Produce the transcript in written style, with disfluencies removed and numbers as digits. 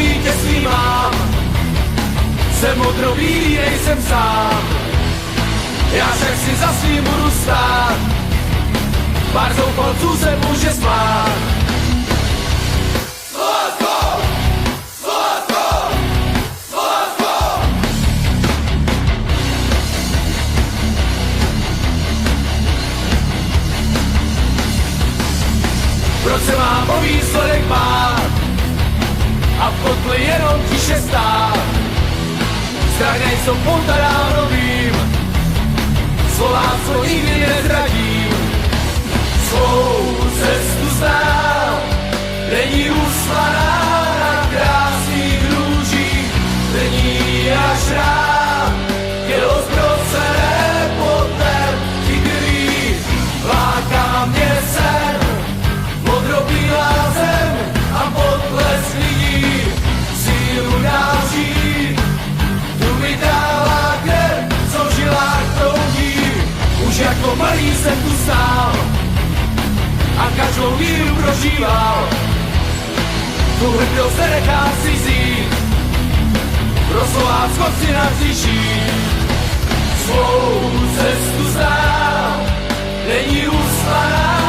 vítězství mám. Jsem modrobílý, nejsem sám. Já však si za svým budu stát. Pár zoufalců se může smát. Slovácko! Slovácko! Slovácko! Proč se mám o výsledek bát a v kotli jenom tiše stát? Strach nejsou pouta dávno vím, Slovácko nikdy nezradím. Svou cestu znám, není uslaná na krásných růžích, není až rám, tělo zbrocené potem tigrý. Láká mě sen, modrobílá zem a potles lidí, sílu dál žít, tu mi dává krev, co v žilách proudí. Už jako malý jsem tu stál a každou víru prožíval. Tu hrdost nenechám si vzít, pro Slovácko chci navzdyšit. Svou cestu znám, není uslaná